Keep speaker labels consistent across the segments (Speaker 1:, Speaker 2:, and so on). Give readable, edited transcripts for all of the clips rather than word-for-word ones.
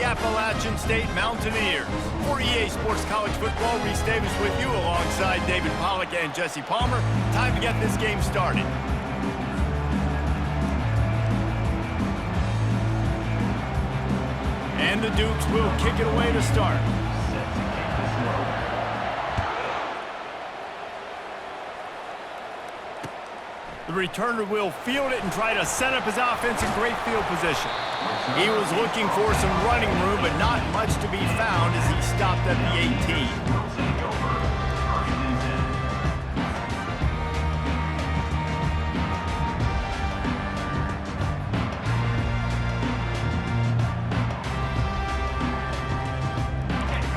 Speaker 1: Appalachian State Mountaineers. For EA Sports College Football, Reese Davis with you alongside David Pollack and Jesse Palmer. Time to get this game started. And the Dukes will kick it away to start. The returner will field it and try to set up his offense in great field position. He was looking for some running room, but not much to be found as he stopped at the 18.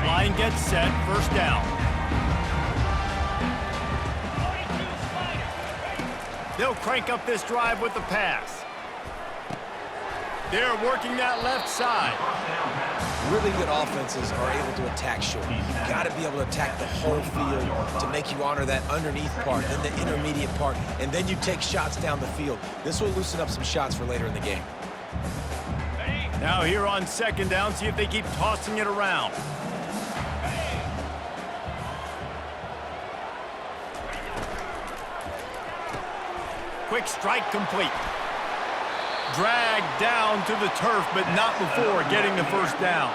Speaker 1: Line gets set, first down. They'll crank up this drive with the pass. They're working that left side.
Speaker 2: Really good offenses are able to attack short. You've got to be able to attack the whole field to make you honor that underneath part, then the intermediate part, and then you take shots down the field. This will loosen up some shots for later in the game.
Speaker 1: Now here on second down, see if they keep tossing it around. Quick strike complete. Dragged down to the turf, but not before getting the first down.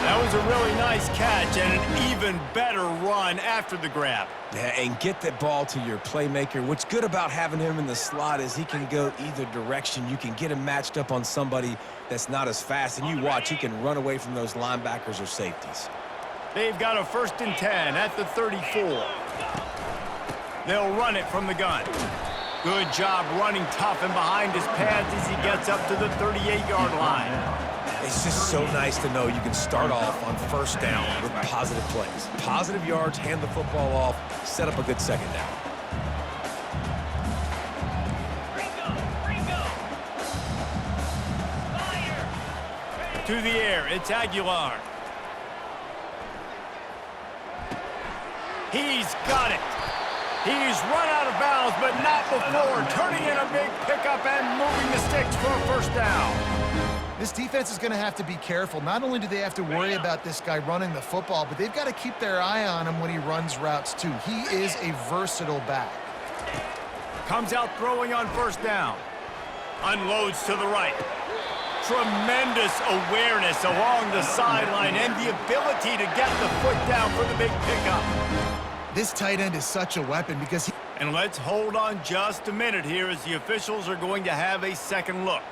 Speaker 1: That was a really nice catch and an even better run after the grab.
Speaker 2: Yeah, and get that ball to your playmaker. What's good about having him in the slot is he can go either direction. You can get him matched up on somebody that's not as fast, and you watch, he can run away from those linebackers or safeties.
Speaker 1: They've got a 1st and 10 at the 34. They'll run it from the gun. Good job running tough and behind his pads as he gets up to the 38-yard line.
Speaker 2: It's just so nice to know you can start off on first down with positive plays. Positive yards, hand the football off, set up a good second down.
Speaker 1: To the air, it's Aguilar. He's got it. He's run out of bounds, but not before turning in a big pickup and moving the sticks for a first down.
Speaker 3: This defense is going to have to be careful. Not only do they have to worry about this guy running the football, but they've got to keep their eye on him when he runs routes too. He is a versatile back.
Speaker 1: Comes out throwing on first down. Unloads to the right. Tremendous awareness along the sideline and the ability to get the foot down for the big pickup.
Speaker 3: This tight end is such a weapon because he...
Speaker 1: And let's hold on just a minute here as the officials are going to have a second look.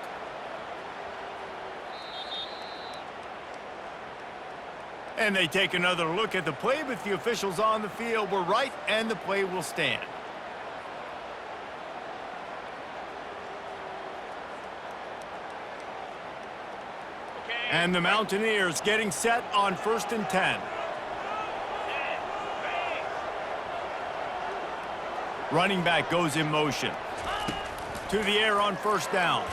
Speaker 1: And they take another look at the play, but the officials on the field were right, and the play will stand. And the Mountaineers getting set on 1st and 10. Running back goes in motion. To the air on first down.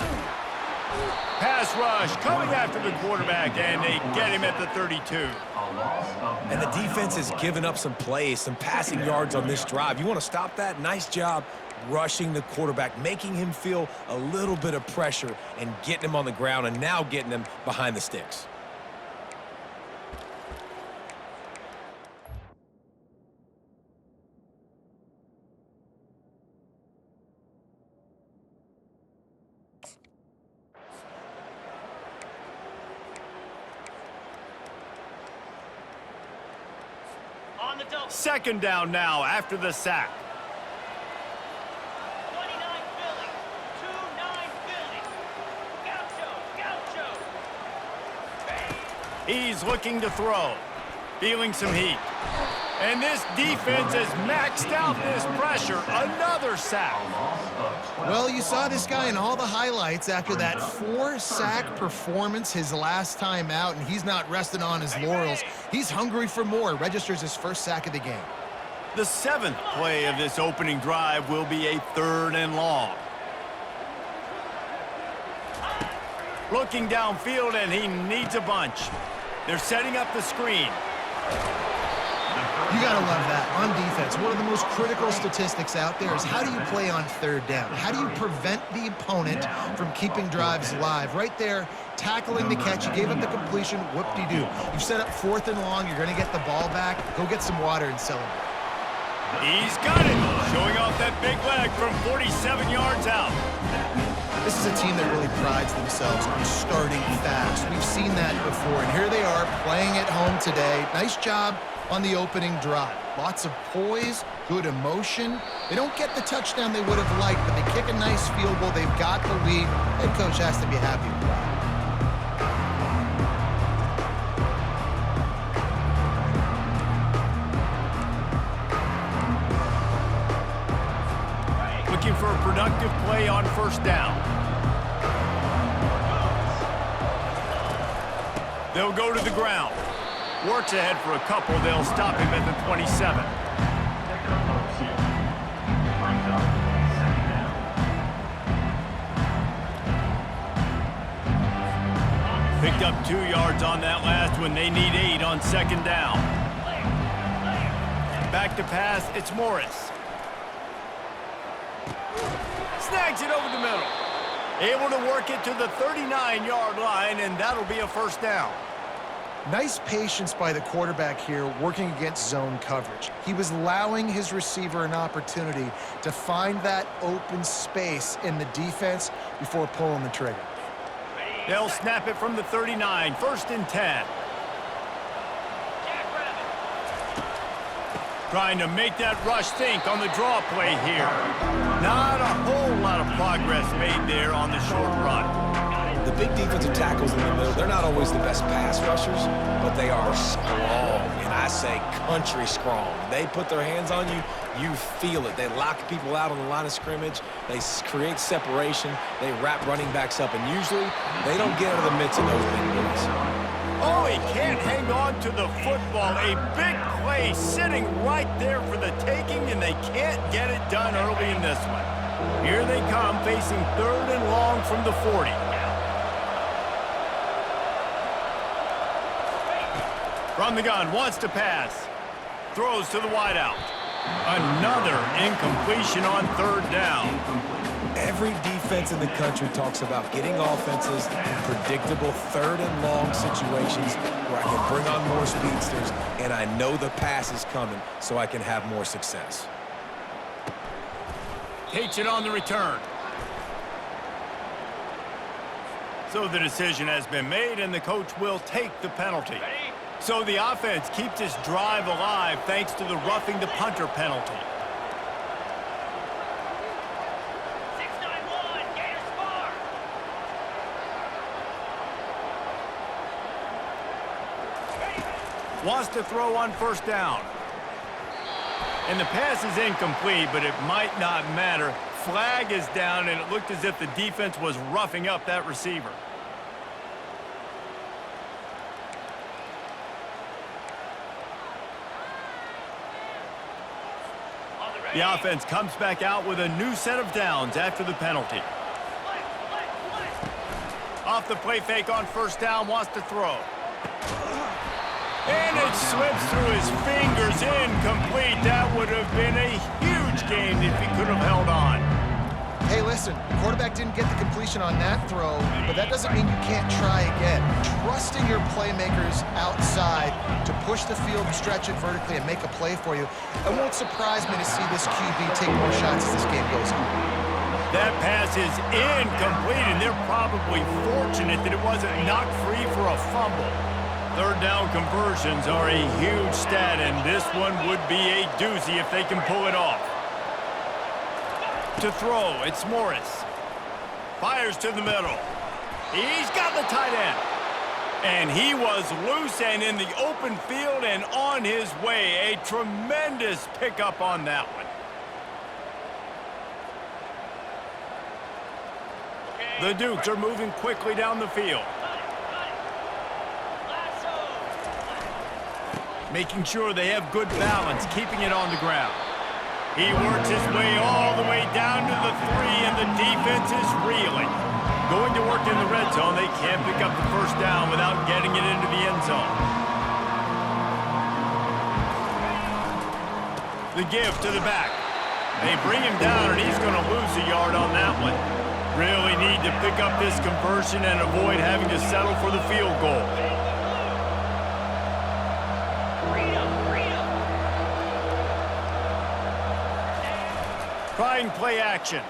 Speaker 1: Pass rush coming after the quarterback, and they get him at the 32.
Speaker 2: And the defense has given up some plays, some passing yards on this drive. You want to stop that? Nice job rushing the quarterback, making him feel a little bit of pressure and getting him on the ground and now getting him behind the sticks.
Speaker 1: Second down now after the sack.
Speaker 4: 29 Philly, 2-9 Philly. Gaucho.
Speaker 1: He's looking to throw. Feeling some heat. And this defense has maxed out this pressure. Another sack.
Speaker 3: Well, you saw this guy in all the highlights after that 4-sack performance his last time out, and he's not resting on his laurels. He's hungry for more. Registers his first sack of the game.
Speaker 1: The 7th play of this opening drive will be a 3rd and long. Looking downfield, and he needs a bunch. They're setting up the screen.
Speaker 3: You gotta love that. On defense, one of the most critical statistics out there is how do you play on third down? How do you prevent the opponent from keeping drives alive? Right there, tackling the catch. You gave up the completion, whoop-de-doo. You've set up 4th and long. You're going to get the ball back. Go get some water and celebrate.
Speaker 1: He's got it, showing off that big leg from 47 yards out.
Speaker 3: This is a team that really prides themselves on starting fast. We've seen that before, and here they are playing at home today. Nice job on the opening drive. Lots of poise, good emotion. They don't get the touchdown they would have liked, but they kick a nice field goal. They've got the lead. Head coach has to be happy with that.
Speaker 1: Looking for a productive play on first down. They'll go to the ground. Works ahead for a couple. They'll stop him at the 27. Picked up 2 yards on that last one. They need 8 on second down. Back to pass. It's Morris. Snags it over the middle. Able to work it to the 39-yard line, and that'll be a first down.
Speaker 3: Nice patience by the quarterback here working against zone coverage. He was allowing his receiver an opportunity to find that open space in the defense before pulling the trigger.
Speaker 1: They'll snap it from the 39, 1st and 10. Trying to make that rush think on the draw play here. Not a whole lot of progress made there on the short run.
Speaker 2: The big defensive tackles in the middle, they're not always the best pass rushers, but they are strong, and I say country strong. They put their hands on you, you feel it. They lock people out on the line of scrimmage. They create separation. They wrap running backs up, and usually they don't get out of the midst of those big boys.
Speaker 1: Oh, he can't hang on to the football. A big play sitting right there for the taking, and they can't get it done early in this one. Here they come, facing 3rd and long from the 40. From the gun, wants to pass. Throws to the wideout. Another incompletion on 3rd down.
Speaker 2: Every defense in the country talks about getting offenses in predictable 3rd and long situations where I can bring on more speedsters and I know the pass is coming so I can have more success.
Speaker 1: Takes it on the return. So the decision has been made and the coach will take the penalty. So the offense keeps its drive alive thanks to the roughing the punter penalty.
Speaker 4: 691, Gators far.
Speaker 1: Wants to throw on first down. And the pass is incomplete, but it might not matter. Flag is down, and it looked as if the defense was roughing up that receiver. The offense comes back out with a new set of downs after the penalty. Off the play fake on first down, wants to throw. And it slips through his fingers, incomplete. That would have been a huge gain if he could have held on.
Speaker 3: Hey, listen, the quarterback didn't get the completion on that throw, but that doesn't mean you can't try again. Trusting your playmakers outside to push the field, stretch it vertically, and make a play for you. It won't surprise me to see this QB take more shots as this game goes on.
Speaker 1: That pass is incomplete, and they're probably fortunate that it wasn't knocked free for a fumble. 3rd down conversions are a huge stat, and this one would be a doozy if they can pull it off. To throw, it's Morris. Fires to the middle. He's got the tight end. And he was loose and in the open field and on his way. A tremendous pickup on that one. The Dukes are moving quickly down the field. Making sure they have good balance, keeping it on the ground. He works his way all the way down to the 3, and the defense is reeling. Going to work in the red zone, they can't pick up the first down without getting it into the end zone. The give to the back. They bring him down, and he's going to lose a yard on that one. Really need to pick up this conversion and avoid having to settle for the field goal. Trying play action.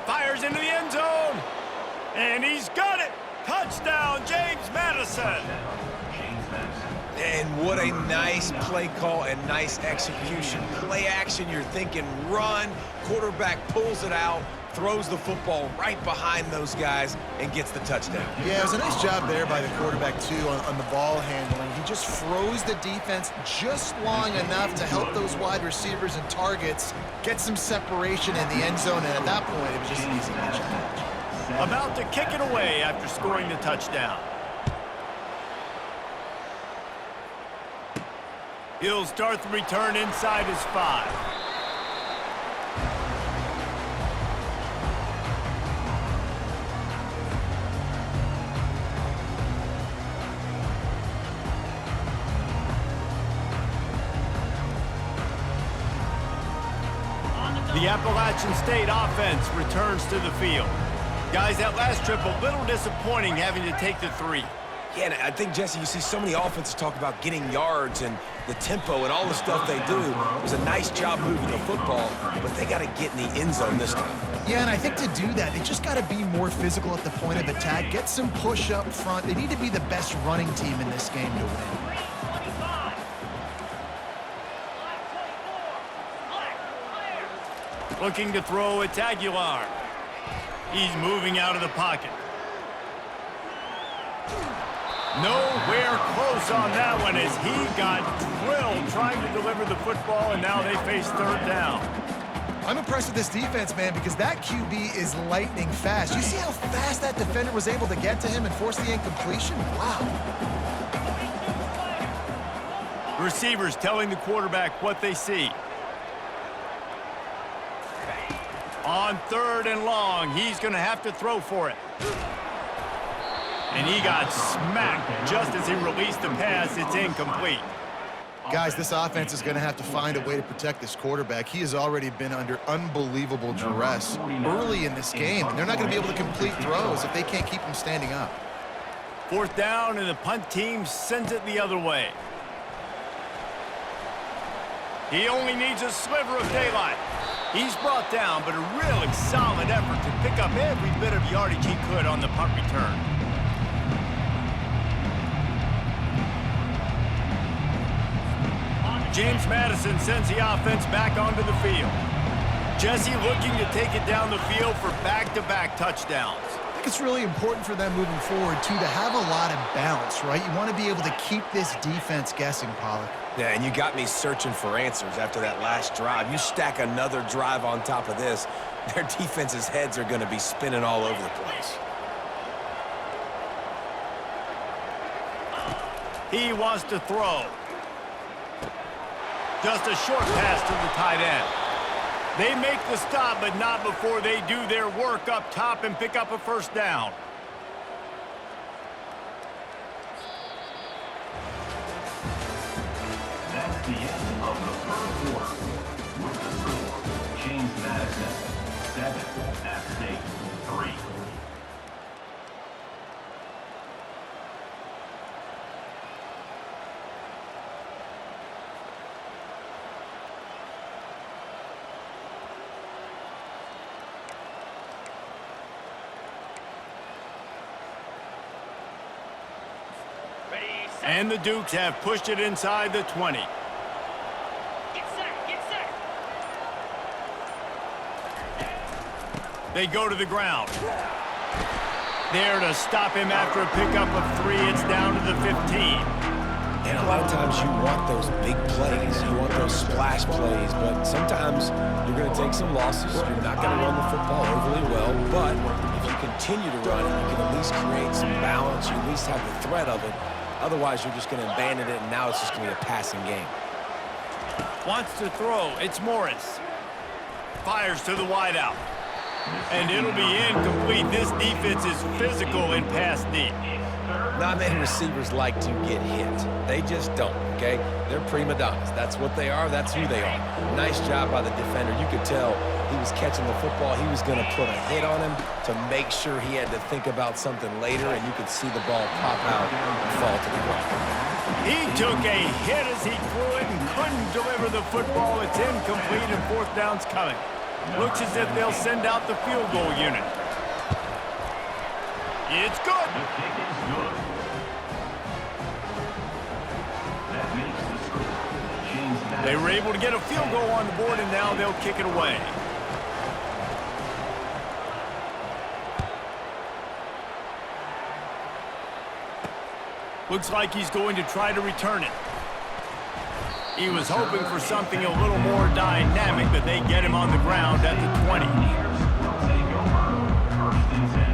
Speaker 1: Fires into the end zone. And he's got it. Touchdown, James Madison.
Speaker 2: And what a nice play call and nice execution. Play action, you're thinking run. Quarterback pulls it out, throws the football right behind those guys, and gets the touchdown.
Speaker 3: Yeah, it was a nice job there by the quarterback, too, on the ball handling. He just froze the defense just long enough to help those wide receivers and targets get some separation in the end zone, and at that point, it was just an easy catch.
Speaker 1: About to kick it away after scoring the touchdown. He'll start the return inside his 5. The Appalachian State offense returns to the field. Guys, that last trip a little disappointing having to take the 3.
Speaker 2: Yeah, and I think, Jesse, you see so many offenses talk about getting yards and the tempo and all the stuff they do. It was a nice job moving the football, but they got to get in the end zone this time.
Speaker 3: Yeah, and I think to do that, they just got to be more physical at the point of attack, get some push up front. They need to be the best running team in this game to win.
Speaker 1: Looking to throw at Aguilar. He's moving out of the pocket. Nowhere close on that one as he got drilled trying to deliver the football, and now they face 3rd down.
Speaker 3: I'm impressed with this defense, man, because that QB is lightning fast. You see how fast that defender was able to get to him and force the incompletion? Wow.
Speaker 1: Receivers telling the quarterback what they see. On 3rd and long, he's going to have to throw for it. And he got smacked just as he released the pass. It's incomplete.
Speaker 3: Guys, this offense is going to have to find a way to protect this quarterback. He has already been under unbelievable duress early in this game, and they're not going to be able to complete throws if they can't keep him standing up.
Speaker 1: 4th down, and the punt team sends it the other way. He only needs a sliver of daylight. He's brought down, but a really solid effort to pick up every bit of yardage he could on the punt return. James Madison sends the offense back onto the field. Jesse looking to take it down the field for back-to-back touchdowns.
Speaker 3: I think it's really important for them moving forward, too, to have a lot of balance, right? You want to be able to keep this defense guessing, Pollack.
Speaker 2: Yeah, and you got me searching for answers after that last drive. You stack another drive on top of this, their defense's heads are going to be spinning all over the place.
Speaker 1: He wants to throw. Just a short pass to the tight end. They make the stop, but not before they do their work up top and pick up a 1st down.
Speaker 5: That's the end of the 3rd quarter. With the score, James Madison, 7, App State, 3.
Speaker 1: And the Dukes have pushed it inside the 20.
Speaker 4: Get set, get set.
Speaker 1: They go to the ground. There to stop him after a pickup of 3. It's down to the 15.
Speaker 2: And a lot of times you want those big plays. You want those splash plays. But sometimes you're going to take some losses. You're not going to run the football overly well. But if you continue to run it, you can at least create some balance. You at least have the threat of it. Otherwise, you're just going to abandon it, and now it's just going to be a passing game.
Speaker 1: Wants to throw. It's Morris. Fires to the wideout. And it'll be incomplete. This defense is physical in pass deep.
Speaker 2: Not many receivers like to get hit. They just don't, okay? They're prima donnas. That's what they are. That's who they are. Nice job by the defender. You could tell he was catching the football. He was going to put a hit on him to make sure he had to think about something later, and you could see the ball pop out and fall to the ground.
Speaker 1: He took a hit as he threw it and couldn't deliver the football. It's incomplete and fourth down's coming. Looks as if they'll send out the field goal unit. It's good.
Speaker 5: The kick is good. That makes the score. James Madison.
Speaker 1: They were able to get a field goal on the board, and now they'll kick it away. Looks like he's going to try to return it. He was hoping for something a little more dynamic, but they get him on the ground at the 20.
Speaker 5: Buccaneers will take over. First and 10.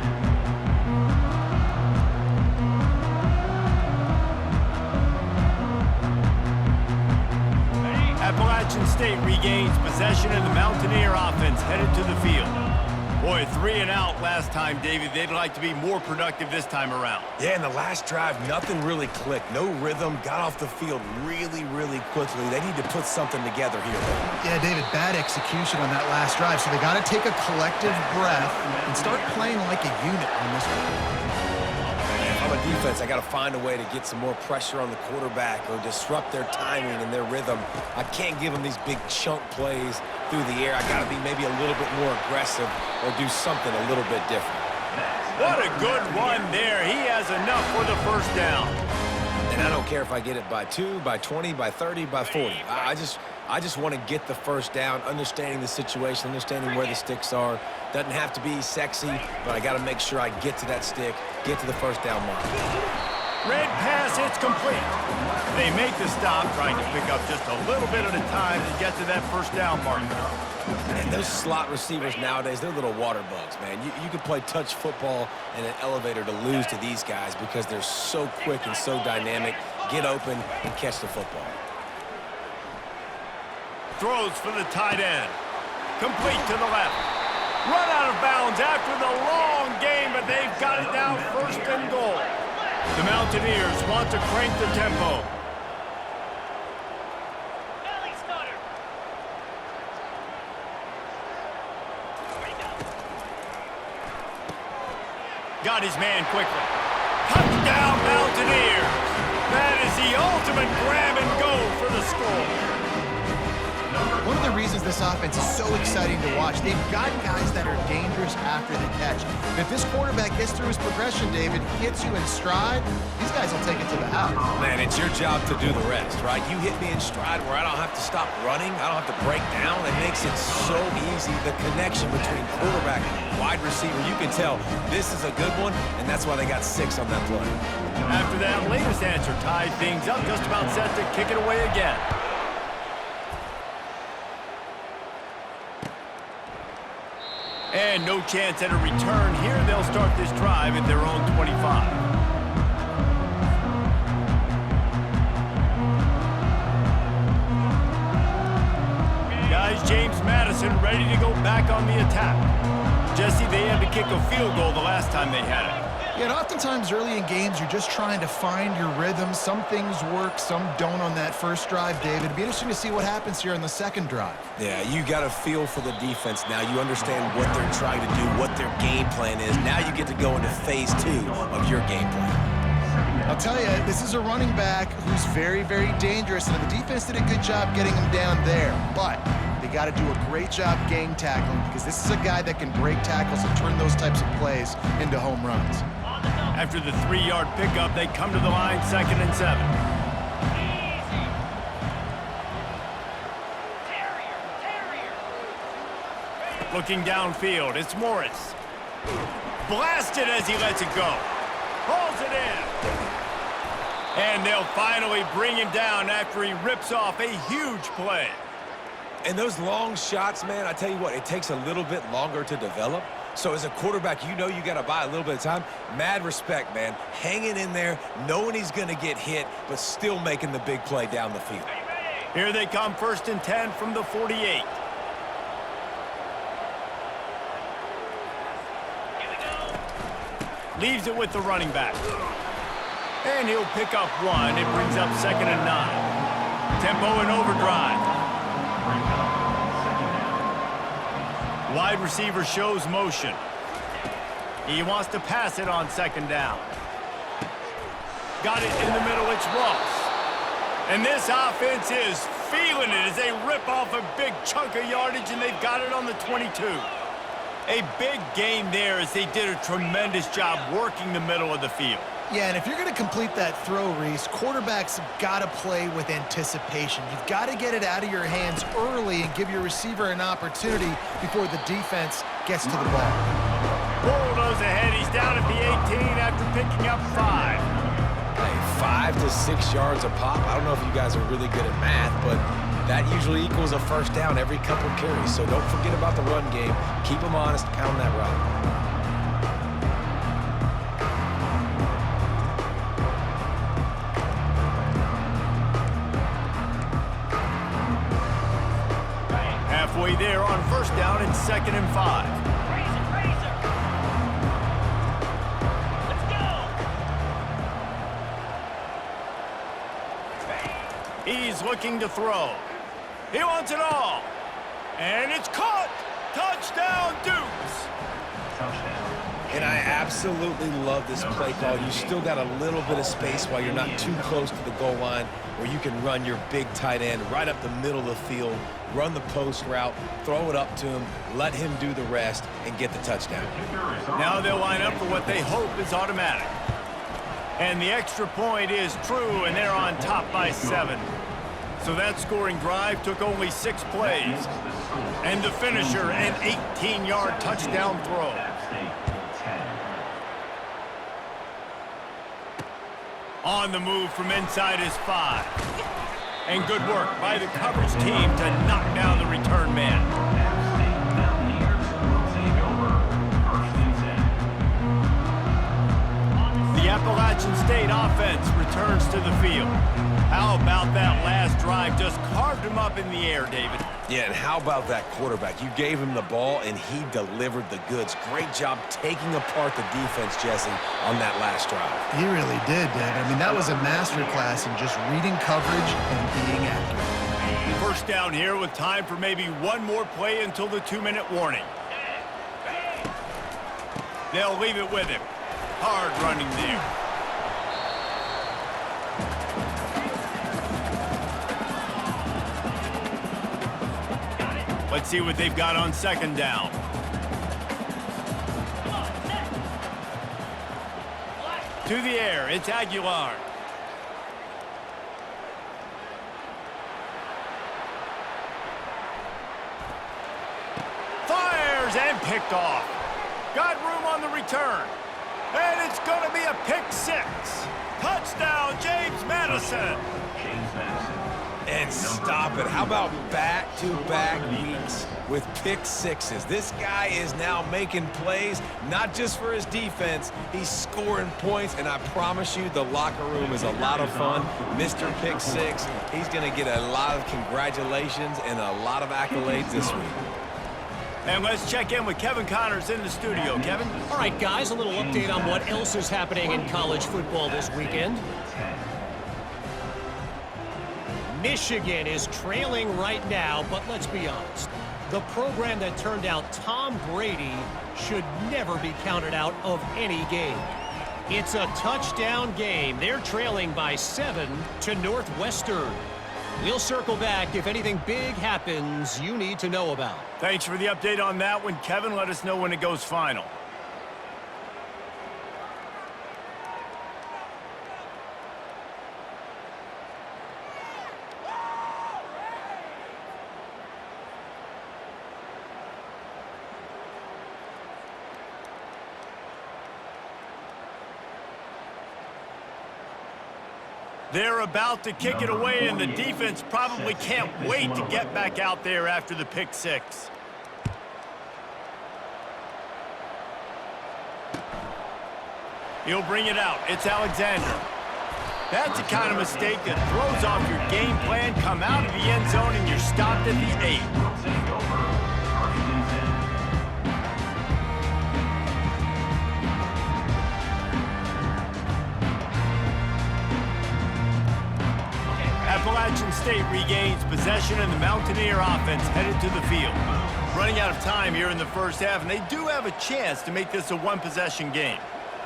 Speaker 1: Appalachian State regains possession of the Mountaineer offense headed to the field. Boy, 3 and out last time, David. They'd like to be more productive this time around.
Speaker 2: Yeah, in the last drive, nothing really clicked. No rhythm, got off the field really, really quickly. They need to put something together here, though.
Speaker 3: Yeah, David, bad execution on that last drive, so they got to take a collective breath and start playing like a unit on this one.
Speaker 2: If I'm a defense, I got to find a way to get some more pressure on the quarterback or disrupt their timing and their rhythm. I can't give them these big chunk plays through the air. I got to be maybe a little bit more aggressive or do something a little bit different.
Speaker 1: What a good run there. He has enough for the first down.
Speaker 2: And I don't care if I get it by 2, by 20, by 30, by 40. I just want to get the first down, understanding the situation, understanding where the sticks are. Doesn't have to be sexy, but I got to make sure I get to that stick, get to the first down mark.
Speaker 1: Red pass, it's complete. They make the stop, trying to pick up just a little bit at a time to get to that first down mark.
Speaker 2: And those slot receivers nowadays, they're little water bugs, man. You can play touch football in an elevator to lose to these guys because they're so quick and so dynamic. Get open and catch the football.
Speaker 1: Throws for the tight end. Complete to the left. Run out of bounds after the long game, but they've got it now first and goal. The Mountaineers want to crank the tempo.
Speaker 4: Valley Stutter. Where'd he go?
Speaker 1: Got his man quickly. Touchdown, Mountaineers! That is the ultimate grab and go for the score.
Speaker 3: One of the reasons this offense is so exciting to watch, they've got guys that are dangerous after the catch. If this quarterback gets through his progression, David, hits you in stride, these guys will take it to the house.
Speaker 2: Man, it's your job to do the rest, right? You hit me in stride where I don't have to stop running. I don't have to break down. It makes it so easy. The connection between quarterback and wide receiver, you can tell this is a good one, and that's why they got 6 on that play.
Speaker 1: After that latest answer tied things up, just about set to kick it away again. And no chance at a return here. They'll start this drive at their own 25. Guys, James Madison ready to go back on the attack. Jesse, they had to kick a field goal the last time they had it.
Speaker 3: Yeah, and oftentimes early in games, you're just trying to find your rhythm. Some things work, some don't on that first drive, David. It'd be interesting to see what happens here on the second drive.
Speaker 2: Yeah, you got a feel for the defense now. You understand what they're trying to do, what their game plan is. Now you get to go into phase 2 of your game plan.
Speaker 3: I'll tell you, this is a running back who's very, very dangerous, and the defense did a good job getting him down there. But they got to do a great job gang tackling because this is a guy that can break tackles and turn those types of plays into home runs.
Speaker 1: After the 3-yard pickup, they come to the line, 2nd and 7. Looking downfield, it's Morris. Blasted as he lets it go. Hauls it in. And they'll finally bring him down after he rips off a huge play.
Speaker 2: And those long shots, man, I tell you what, it takes a little bit longer to develop. So as a quarterback, you know you got to buy a little bit of time. Mad respect, man. Hanging in there, knowing he's going to get hit, but still making the big play down the field.
Speaker 1: Here they come, 1st and 10 from the 48. Leaves it with the running back. And he'll pick up one. It brings up 2nd and 9. Tempo and overdrive. Wide receiver shows motion. He wants to pass it on 2nd down. Got it in the middle, it's Ross. And this offense is feeling it as they rip off a big chunk of yardage, and they've got it on the 22. A big gain there as they did a tremendous job working the middle of the field.
Speaker 3: Yeah, and if you're going to complete that throw, Reese, quarterbacks have got to play with anticipation. You've got to get it out of your hands early and give your receiver an opportunity before the defense gets to the ball.
Speaker 1: Bulldoze ahead. He's down at the 18 after picking up 5.
Speaker 2: Hey, 5 to 6 yards a pop. I don't know if you guys are really good at math, but that usually equals a first down every couple carries. So don't forget about the run game. Keep them honest, pound that rock.
Speaker 1: Halfway there on 1st down and 2nd and 5.
Speaker 4: Razor. Let's go.
Speaker 1: He's looking to throw. He wants it all. And it's caught. Touchdown, Dukes.
Speaker 5: Touchdown.
Speaker 2: And I absolutely love this play call. You still got a little bit of space while you're not too close to the goal line where you can run your big tight end right up the middle of the field, run the post route, throw it up to him, let him do the rest, and get the touchdown.
Speaker 1: Now they'll line up for what they hope is automatic. And the extra point is true, and they're on top by 7. So that scoring drive took only 6 plays. And the finisher, an 18-yard touchdown throw. On the move from inside his 5. And good work by the coverage team to knock down the return man. The Appalachian State offense returns to the field. How about that last drive? Just carved him up in the air, David.
Speaker 2: Yeah, and how about that quarterback? You gave him the ball, and he delivered the goods. Great job taking apart the defense, Jesse, on that last drive.
Speaker 3: He really did, David. I mean, that was a masterclass in just reading coverage and being accurate.
Speaker 1: 1st down here with time for maybe one more play until the 2-minute warning. They'll leave it with him. Hard running there. Let's see what they've got on 2nd down. To the air, it's Aguilar. Fires and picked off. Got room on the return. And it's going to be a pick 6. Touchdown, James Madison.
Speaker 5: James Madison.
Speaker 2: And stop it. How about back-to-back weeks with pick 6s? This guy is now making plays, not just for his defense. He's scoring points, and I promise you the locker room is a lot of fun. Mr. Pick 6, he's going to get a lot of congratulations and a lot of accolades this week.
Speaker 1: And let's check in with Kevin Connors in the studio. Kevin?
Speaker 6: All right, guys, a little update on what else is happening in college football this weekend. Michigan is trailing right now, but let's be honest. The program that turned out Tom Brady should never be counted out of any game. It's a touchdown game. They're trailing by 7 to Northwestern. We'll circle back if anything big happens you need to know about.
Speaker 1: Thanks for the update on that one, Kevin. Let us know when it goes final. They're about to kick it away, and the defense probably can't wait to get back out there after the pick 6. He'll bring it out. It's Alexander. That's the kind of mistake that throws off your game plan. Come out of the end zone, and you're stopped at the 8. Appalachian State regains possession and the Mountaineer offense headed to the field. Running out of time here in the first half, and they do have a chance to make this a one-possession game.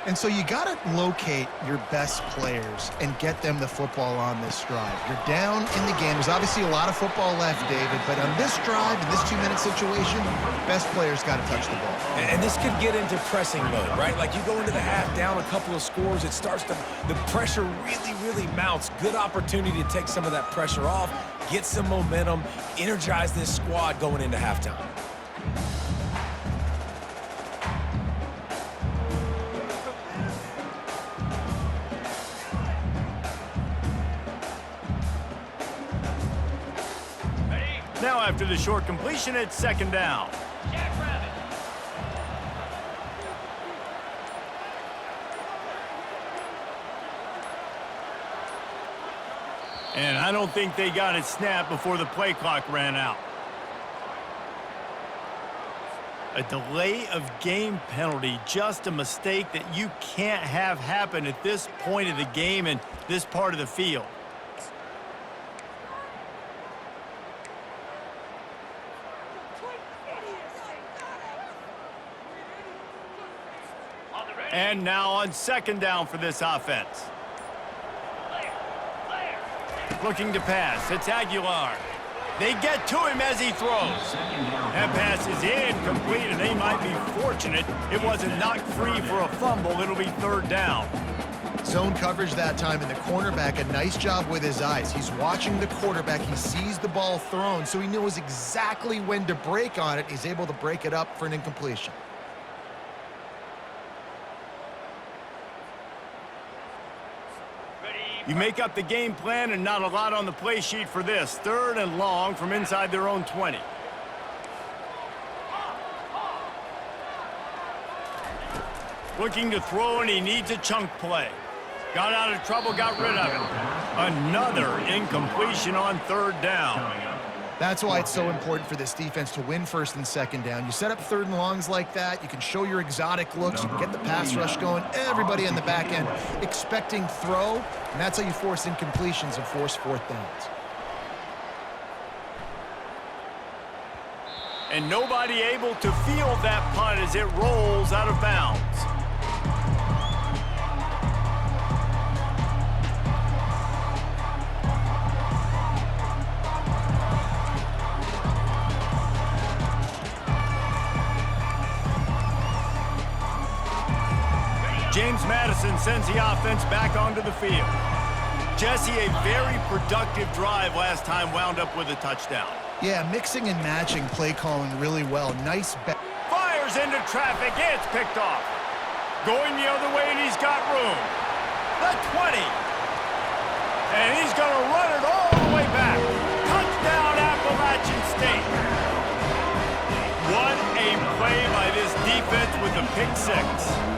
Speaker 3: And so you got to locate your best players and get them the football on this drive. You're down in the game. There's obviously a lot of football left, David, but on this drive, in this 2-minute situation, best players got to touch the ball.
Speaker 2: And this could get into pressing mode, right? Like you go into the half down a couple of scores, it starts to, the pressure really mounts. Good opportunity to take some of that pressure off, get some momentum, energize this squad going into halftime.
Speaker 1: Now after the short completion, it's second down.
Speaker 4: Jackrabbit.
Speaker 1: And I don't think they got it snapped before the play clock ran out. A delay of game penalty, just a mistake that you can't have happen at this point of the game and this part of the field. And now on second down for this offense. Looking to pass. It's Aguilar. They get to him as he throws. That pass is incomplete, and they might be fortunate it wasn't knocked free for a fumble. It'll be third down.
Speaker 3: Zone coverage that time, and the cornerback, a nice job with his eyes. He's watching the quarterback. He sees the ball thrown, so he knows exactly when to break on it. He's able to break it up for an incompletion.
Speaker 1: You make up the game plan and not a lot on the play sheet for this. Third and long from inside their own 20. Looking to throw, and he needs a chunk play. Got out of trouble, got rid of it. Another incompletion on third down.
Speaker 3: That's why it's so important for this defense to win first and second down. You set up third and longs like that, you can show your exotic looks, you can get the pass rush going, everybody on the back end expecting throw, and that's how you force incompletions and force fourth downs.
Speaker 1: And nobody able to field that punt as it rolls out of bounds. James Madison sends the offense back onto the field. Jesse, a very productive drive last time, wound up with a touchdown.
Speaker 3: Yeah, mixing and matching play calling really well. Nice back.
Speaker 1: Fires into traffic. It's picked off. Going the other way, and he's got room. The 20. And he's going to run it all the way back. Touchdown, Appalachian State. What a play by this defense with a pick six.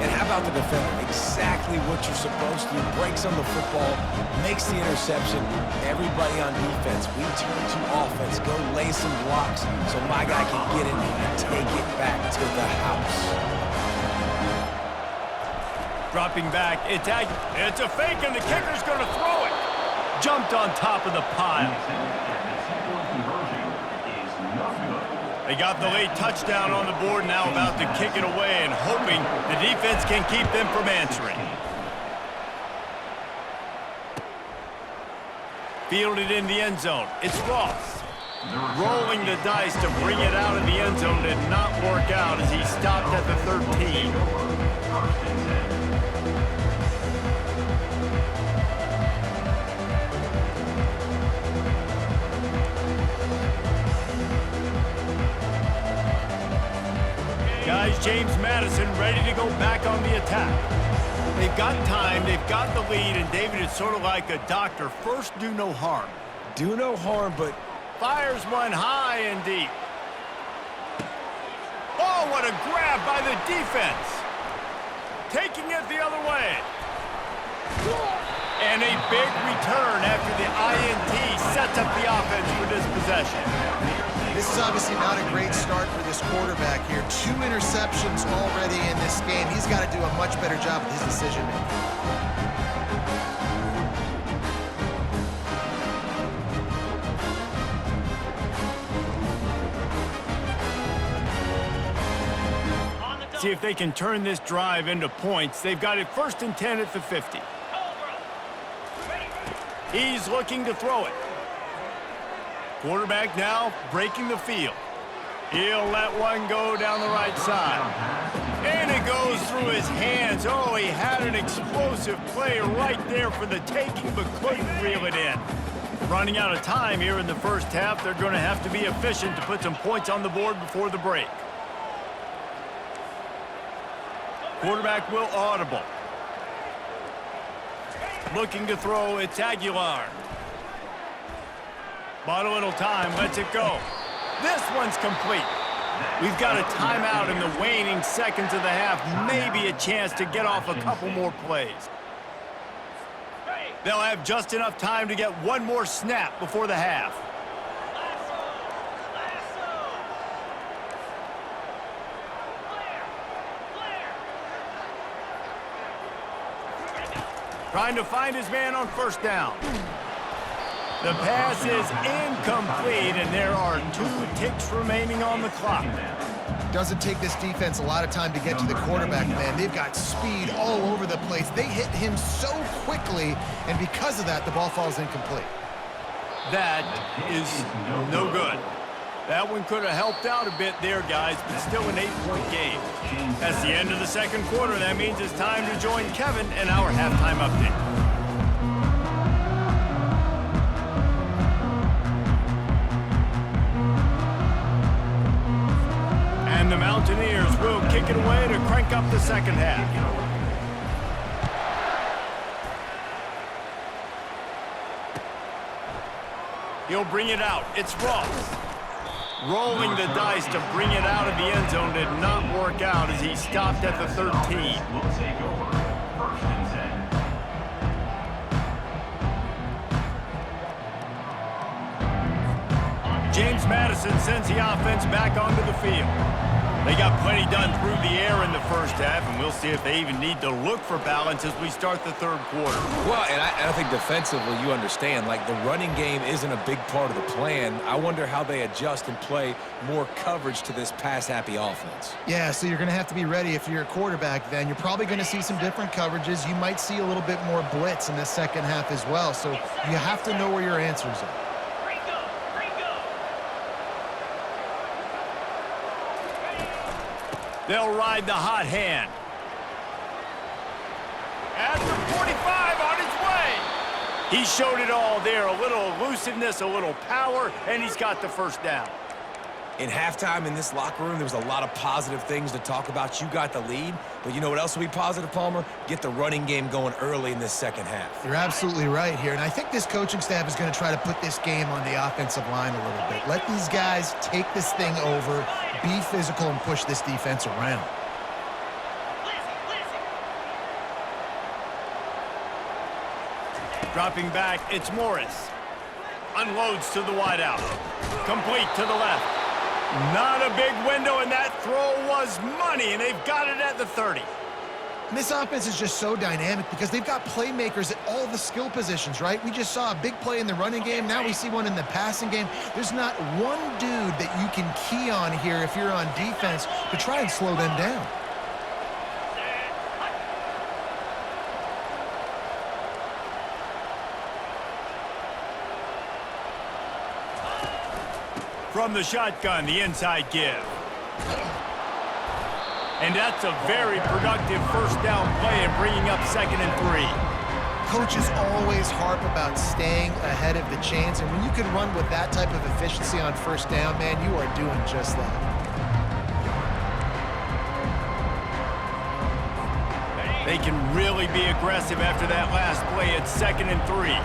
Speaker 2: And how about the defender? Exactly what you're supposed to do. Breaks on the football, makes the interception. Everybody on defense, we turn to offense. Go lay some blocks so my guy can get it and take it back to the house.
Speaker 1: Dropping back, it's a fake, and the kicker's going to throw it. Jumped on top of the pile. They got the late touchdown on the board, now about to kick it away and hoping the defense can keep them from answering. Fielded in the end zone. It's Ross. Rolling the dice to bring it out of the end zone did not work out as he stopped at the 13. Guys, James Madison ready to go back on the attack. They've got time, they've got the lead, and David is sort of like a doctor. First, do no harm.
Speaker 2: Do no harm, but
Speaker 1: Fires one high and deep. Oh, what a grab by the defense. Taking it the other way. And a big return after the INT sets up the offense for this possession.
Speaker 3: This is obviously not a great start for this quarterback here. 2 interceptions already in this game. He's got to do a much better job with his decision-making.
Speaker 1: see if they can turn this drive into points. They've got it 1st and 10 at the 50. He's looking to throw it. Quarterback now breaking the field. He'll let one go down the right side. And it goes through his hands. Oh, he had an explosive play right there for the taking, but couldn't reel it in. Running out of time here in the first half. They're going to have to be efficient to put some points on the board before the break. Quarterback will audible. Looking to throw, it's Aguilar. Bought a little time, lets it go. This one's complete. We've got a timeout in the waning seconds of the half. Maybe a chance to get off a couple more plays. They'll have just enough time to get one more snap before the half. Trying to find his man on 1st down. The pass is incomplete, and there are 2 ticks remaining on the clock.
Speaker 3: Doesn't take this defense a lot of time to get to the quarterback, man. They've got speed all over the place. They hit him so quickly, and because of that, the ball falls incomplete.
Speaker 1: That is no good. That one could have helped out a bit there, guys, but still an 8-point game. That's the end of the 2nd quarter. That means it's time to join Kevin and our halftime update. And the Mountaineers will kick it away to crank up the 2nd half. He'll bring it out. It's Ross. Rolling the dice to bring it out of the end zone did not work out as he stopped at the 13.
Speaker 5: Will take over 1st and 10.
Speaker 1: James Madison sends the offense back onto the field. They got plenty done through the air in the first half, and we'll see if they even need to look for balance as we start the 3rd quarter.
Speaker 2: Well, and I think defensively, you understand, like the running game isn't a big part of the plan. I wonder how they adjust and play more coverage to this pass-happy offense.
Speaker 3: Yeah, so you're going to have to be ready if you're a quarterback then. You're probably going to see some different coverages. You might see a little bit more blitz in the 2nd half as well, so you have to know where your answers are.
Speaker 1: They'll ride the hot hand. At the 45, on his way. He showed it all there. A little elusiveness, a little power, and he's got the 1st down.
Speaker 2: In halftime in this locker room, there was a lot of positive things to talk about. You got the lead, but you know what else will be positive, Palmer? Get the running game going early in this 2nd half.
Speaker 3: You're absolutely right here, and I think this coaching staff is going to try to put this game on the offensive line a little bit. Let these guys take this thing over, be physical, and push this defense around.
Speaker 1: Dropping back, it's Morris. Unloads to the wideout. Complete to the left. Not a big window, and that throw was money, and they've got it at the 30.
Speaker 3: And this offense is just so dynamic because they've got playmakers at all the skill positions, right? We just saw a big play in the running game. Now we see one in the passing game. There's not one dude that you can key on here if you're on defense to try and slow them down.
Speaker 1: From the shotgun, the inside give. And that's a very productive 1st down play and bringing up 2nd and 3.
Speaker 3: Coaches always harp about staying ahead of the chains, and when you can run with that type of efficiency on 1st down, man, you are doing just that.
Speaker 1: They can really be aggressive after that last play. It's 2nd and 3.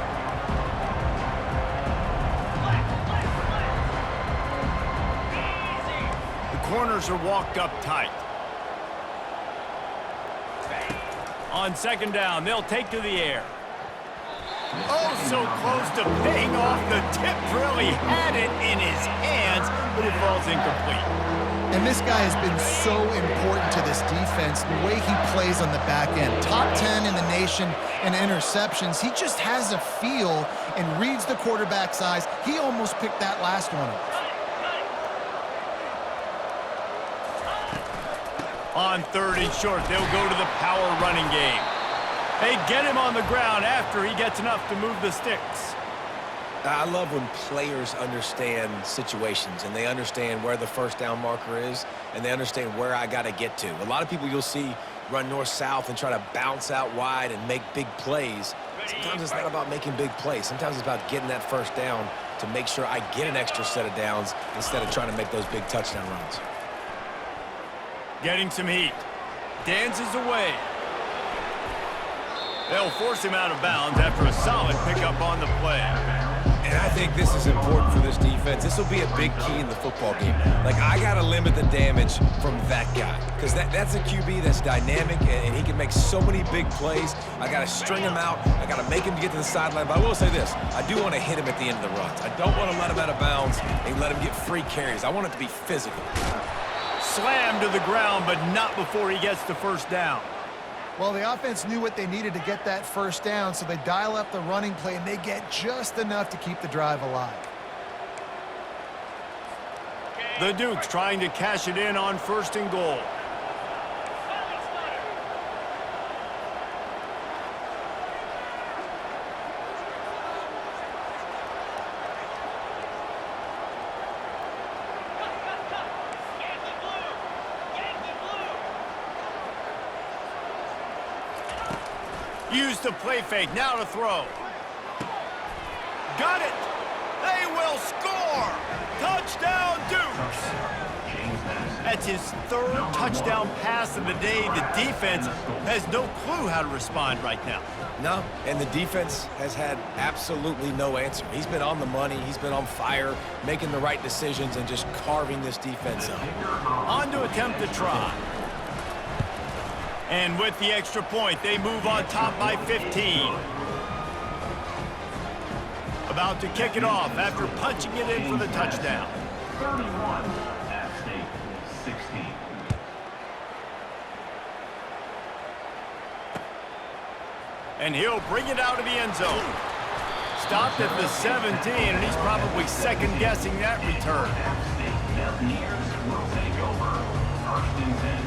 Speaker 1: Corners are walked up tight. On 2nd down, they'll take to the air. Oh, so close to paying off the tip drill. He had it in his hands, but it falls incomplete.
Speaker 3: And this guy has been so important to this defense, the way he plays on the back end. Top 10 in the nation in interceptions. He just has a feel and reads the quarterback's eyes. He almost picked that last one up.
Speaker 1: On 3rd and short, they'll go to the power running game. They get him on the ground after he gets enough to move the sticks.
Speaker 2: I love when players understand situations and they understand where the first down marker is and they understand where I got to get to. A lot of people you'll see run north-south and try to bounce out wide and make big plays. Sometimes it's not about making big plays. Sometimes it's about getting that first down to make sure I get an extra set of downs instead of trying to make those big touchdown runs.
Speaker 1: Getting some heat. Dances away. They'll force him out of bounds after a solid pickup on the play.
Speaker 2: And I think this is important for this defense. This will be a big key in the football game. Like, I got to limit the damage from that guy because that's a QB that's dynamic and he can make so many big plays. I got to string him out. I got to make him get to the sideline. But I will say this. I do want to hit him at the end of the runs. I don't want to let him out of bounds and let him get free carries. I want it to be physical.
Speaker 1: Slammed to the ground, but not before he gets the first down.
Speaker 3: Well, the offense knew what they needed to get that first down, so they dial up the running play, and they get just enough to keep the drive alive.
Speaker 1: The Dukes trying to cash it in on 1st and goal. Use the play fake, now to throw. Got it! They will score! Touchdown, Dukes! That's his 3rd touchdown pass of the day. The defense has no clue how to respond right now.
Speaker 2: No, and the defense has had absolutely no answer. He's been on the money. He's been on fire, making the right decisions and just carving this defense up.
Speaker 1: On to attempt to try. And with the extra point, they move on top by 15. About to kick it off after punching it in for the touchdown.
Speaker 5: 31, App State 16.
Speaker 1: And he'll bring it out of the end zone. Stopped at the 17, and he's probably second-guessing that return.
Speaker 5: App State Mountaineers will take over 1st and 10.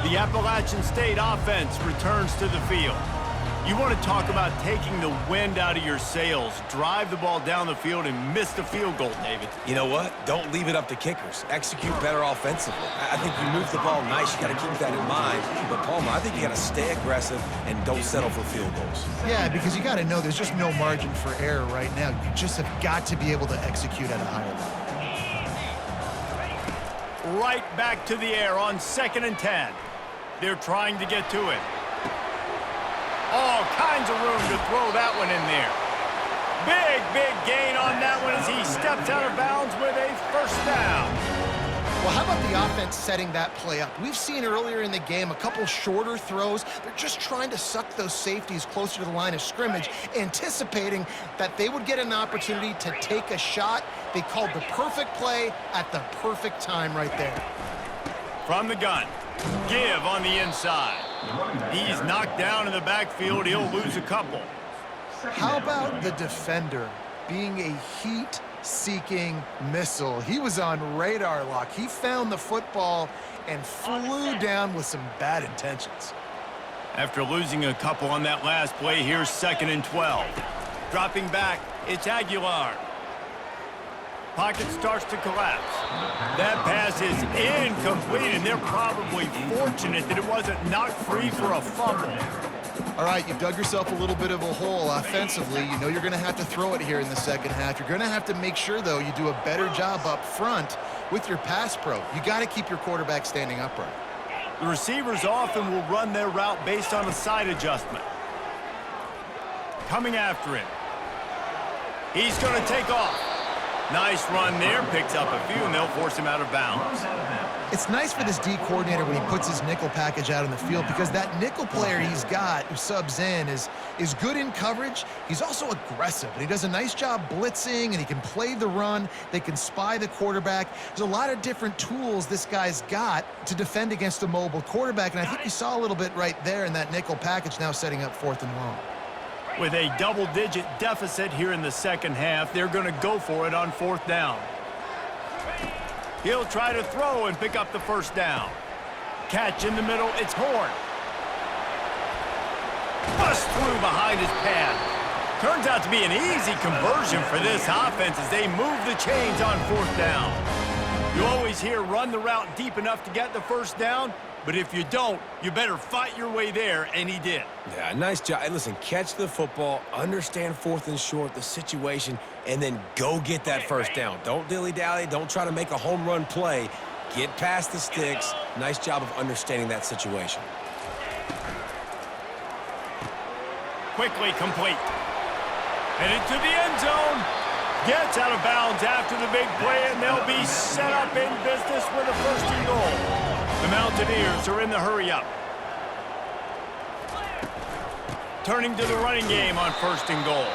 Speaker 1: The Appalachian State offense returns to the field. You want to talk about taking the wind out of your sails. Drive the ball down the field and miss the field goal, David.
Speaker 2: You know what? Don't leave it up to kickers. Execute better offensively. I think you move the ball nice. You got to keep that in mind. But, Palmer, I think you got to stay aggressive and don't settle for field goals.
Speaker 3: Yeah, because you got to know there's just no margin for error right now. You just have got to be able to execute at a higher level.
Speaker 1: Right back to the air on 2nd and 10. They're trying to get to it. All kinds of room to throw that one in there. Big gain on that one as he steps out of bounds with a first down.
Speaker 3: Well, how about the offense setting that play up? We've seen earlier in the game a couple shorter throws. They're just trying to suck those safeties closer to the line of scrimmage, anticipating that they would get an opportunity to take a shot. They called the perfect play at the perfect time right there.
Speaker 1: From the gun. Give on the inside. He's knocked down in the backfield. He'll lose a couple.
Speaker 3: How about the defender being a heat-seeking missile? He was on radar lock. He found the football and flew down with some bad intentions.
Speaker 1: After losing a couple on that last play, here's 2nd and 12. Dropping back, it's Aguilar. Pocket starts to collapse. That pass is incomplete, and they're probably fortunate that it wasn't knocked free for a fumble.
Speaker 3: All right, you've dug yourself a little bit of a hole offensively. You know you're going to have to throw it here in the second half. You're going to have to make sure, though, you do a better job up front with your pass pro. You got to keep your quarterback standing upright.
Speaker 1: The receivers often will run their route based on a side adjustment. Coming after him. He's going to take off. Nice run there, picks up a few, and they'll force him out of bounds.
Speaker 3: It's nice for this D coordinator when he puts his nickel package out on the field because that nickel player he's got who subs in is good in coverage. He's also aggressive, and he does a nice job blitzing, and he can play the run. They can spy the quarterback. There's a lot of different tools this guy's got to defend against a mobile quarterback, and I think you saw a little bit right there in that nickel package now setting up 4th and long.
Speaker 1: With a double-digit deficit here in the second half, they're going to go for it on 4th down. He'll try to throw and pick up the first down. Catch in the middle, it's Horn. Bust through behind his pad. Turns out to be an easy conversion for this offense as they move the chains on fourth down. You always hear run the route deep enough to get the first down, but if you don't, you better fight your way there, and he did.
Speaker 2: Yeah, nice job. Hey, listen, catch the football, understand fourth and short, the situation, and then go get that first down. Don't dilly-dally. Don't try to make a home run play. Get past the sticks. Nice job of understanding that situation.
Speaker 1: Quickly complete. Headed to the end zone. Gets out of bounds after the big play, and they'll be set up in business with a first and goal. The Mountaineers are in the hurry-up. Turning to the running game on first and goal.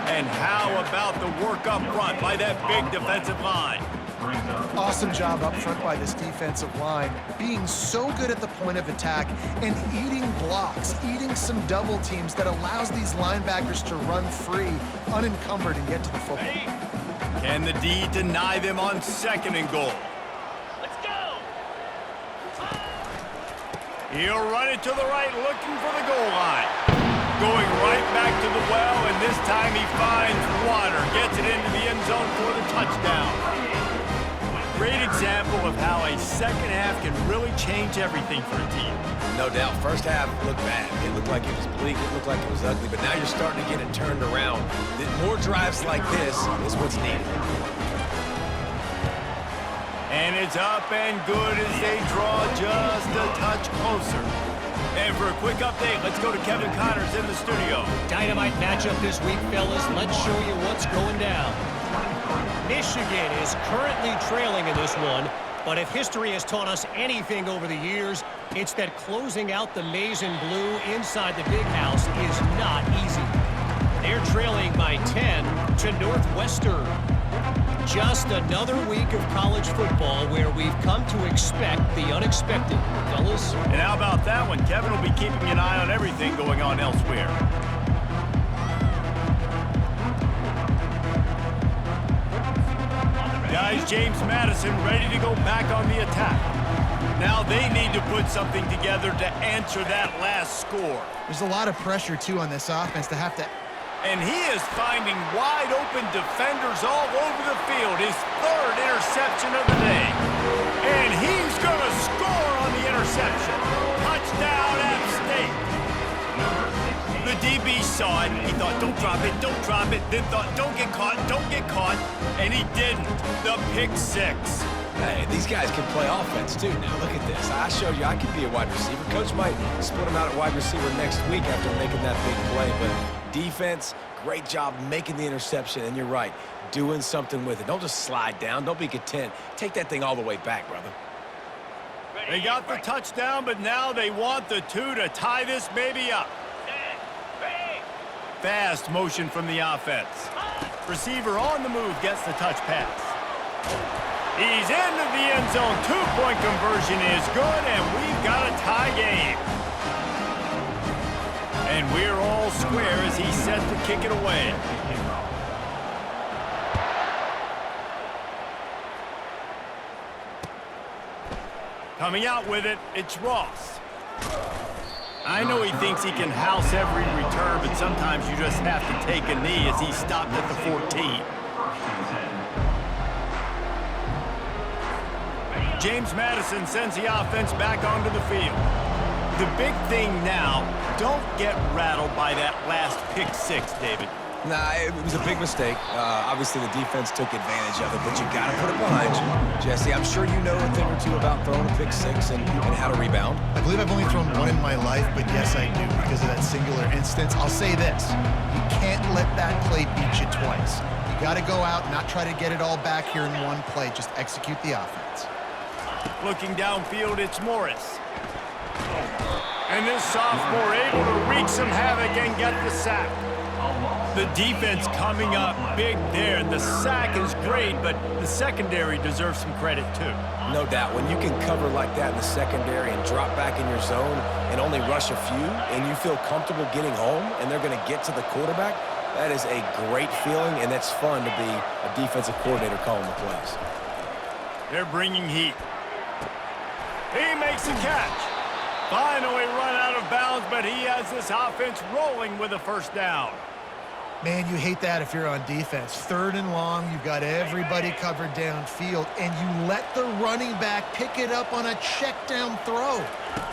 Speaker 1: And how about the work up front by that big defensive line?
Speaker 3: Awesome job up front by this defensive line, being so good at the point of attack and eating blocks, eating some double teams that allows these linebackers to run free, unencumbered, and get to the football.
Speaker 1: Can the D deny them on second and goal?
Speaker 4: Let's go!
Speaker 1: He'll run it to the right, looking for the goal line. Going right back to the well, and this time he finds water. Gets it into the end zone for the touchdown. Great example of how a second half can really change everything for a team.
Speaker 2: No doubt. First half looked bad. It looked like it was bleak. It looked like it was ugly. But now you're starting to get it turned around. More drives like this is what's needed.
Speaker 1: And it's up and good as they draw just a touch closer. And for a quick update, let's go to Kevin Connors in the studio.
Speaker 6: Dynamite matchup this week, fellas. Let's show you what's going down. Michigan is currently trailing in this one, but if history has taught us anything over the years, it's that closing out the maize and blue inside the big house is not easy. They're trailing by 10 to Northwestern. Just another week of college football where we've come to expect the unexpected, fellas.
Speaker 1: And how about that one? Kevin will be keeping an eye on everything going on elsewhere. Guys, James Madison ready to go back on the attack. Now they need to put something together to answer that last score.
Speaker 3: There's a lot of pressure, too, on this offense to have to...
Speaker 1: And he is finding wide-open defenders all over the field. His third interception of the day. And he's going to score on the interception. Touchdown, App State. The DB saw it. He thought, don't drop it, don't drop it. Then thought, don't get caught, don't get caught. And he didn't. The pick six.
Speaker 2: Hey, these guys can play offense, too. Now, look at this. I showed you I could be a wide receiver. Coach might split him out at wide receiver next week after making that big play. But defense, great job making the interception. And you're right, doing something with it. Don't just slide down. Don't be content. Take that thing all the way back, brother.
Speaker 1: They got the touchdown, but now they want the two to tie this baby up. Fast motion from the offense. Receiver on the move gets the touch pass. He's into the end zone. Two-point conversion is good, and we've got a tie game. And we're all square as he's set to kick it away. Coming out with it, it's Ross. I know he thinks he can house every return, but sometimes you just have to take a knee as he stopped at the 14. James Madison sends the offense back onto the field. The big thing now, don't get rattled by that last pick six, David.
Speaker 2: Nah, it was a big mistake. Obviously, the defense took advantage of it, but you got to put it behind you. Jesse, I'm sure you know a thing or two about throwing a pick six and how to rebound.
Speaker 3: I believe I've only thrown one in my life, but yes, I do because of that singular instance. I'll say this. You can't let that play beat you twice. You got to go out, not try to get it all back here in one play. Just execute the offense.
Speaker 1: Looking downfield, it's Morris. And this sophomore able to wreak some havoc and get the sack. The defense coming up big there. The sack is great, but the secondary deserves some credit too.
Speaker 2: No doubt. When you can cover like that in the secondary and drop back in your zone and only rush a few, and you feel comfortable getting home and they're going to get to the quarterback, that is a great feeling, and that's fun to be a defensive coordinator calling the plays.
Speaker 1: They're bringing heat. He makes a catch. Finally run out of bounds, but he has this offense rolling with a first down.
Speaker 3: Man, you hate that if you're on defense. 3rd and long, you've got everybody covered downfield, and you let the running back pick it up on a check down throw.